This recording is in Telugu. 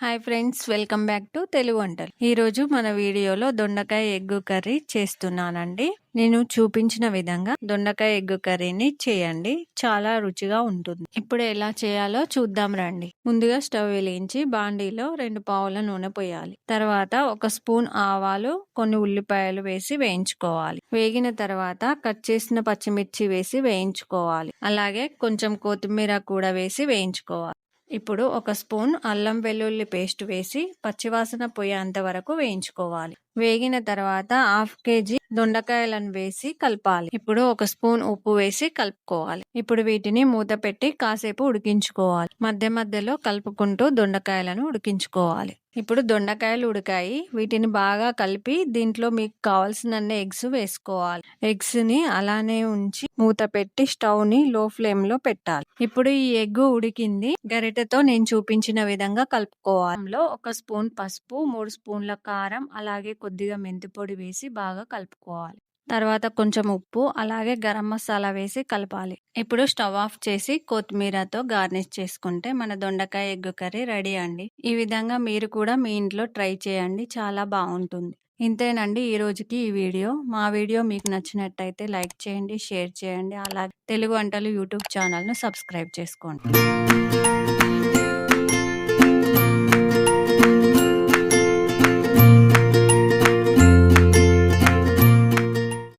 Hi friends, welcome back to Telugu వంటలు. ఈరోజు మన వీడియోలో దొండకాయ ఎగ్గు కర్రీ చేస్తున్నానండి. నేను చూపించిన విధంగా దొండకాయ ఎగ్గు కర్రీని చేయండి, చాలా రుచిగా ఉంటుంది. ఇప్పుడు ఎలా చేయాలో చూద్దాం రండి. ముందుగా స్టవ్ వెలిగించి బాండీలో 2 పావుల నూనె పోయాలి. తర్వాత 1 స్పూన్ ఆవాలు, కొన్ని ఉల్లిపాయలు వేసి వేయించుకోవాలి. వేగిన తర్వాత కట్ చేసిన పచ్చిమిర్చి వేసి వేయించుకోవాలి. అలాగే కొంచెం కొత్తిమీర కూడా వేసి వేయించుకోవాలి. ఇప్పుడు 1 స్పూన్ అల్లం వెల్లుల్లి పేస్ట్ వేసి పచ్చివాసన పోయేంత వరకు వేయించుకోవాలి. వేగిన తర్వాత 1/2 కేజీ దొండకాయలను వేసి కలపాలి. ఇప్పుడు 1 స్పూన్ ఉప్పు వేసి కలుపుకోవాలి. ఇప్పుడు వీటిని మూత పెట్టి కాసేపు ఉడికించుకోవాలి. మధ్య మధ్యలో కలుపుకుంటూ దొండకాయలను ఉడికించుకోవాలి. ఇప్పుడు దొండకాయలు ఉడికాయి, వీటిని బాగా కలిపి దీంట్లో మీకు కావాల్సినన్ని ఎగ్స్ వేసుకోవాలి. ఎగ్స్ ని అలానే ఉంచి మూత పెట్టి స్టవ్ ని లో ఫ్లేమ్ లో పెట్టాలి. ఇప్పుడు ఈ ఎగ్ ఉడికింది, గరిటెతో నేను చూపించిన విధంగా కలుపుకోవాలి. 1 స్పూన్ పసుపు, 3 స్పూన్ల కారం, అలాగే కొద్దిగా మెంతి పొడి వేసి బాగా కలుపుకోవాలి. తర్వాత కొంచెం ఉప్పు, అలాగే గరం మసాలా వేసి కలపాలి. ఇప్పుడు స్టవ్ ఆఫ్ చేసి కొత్తిమీరతో గార్నిష్ చేసుకుంటే మన దొండకాయ ఎగ్ కర్రీ రెడీ అండి. ఈ విధంగా మీరు కూడా మీ ఇంట్లో ట్రై చేయండి, చాలా బాగుంటుంది. ఇంతేనండి ఈ రోజుకి ఈ వీడియో. మా వీడియో మీకు నచ్చినట్టయితే లైక్ చేయండి, షేర్ చేయండి, అలాగే తెలుగు వంటలు యూట్యూబ్ ఛానల్ను సబ్స్క్రైబ్ చేసుకోండి.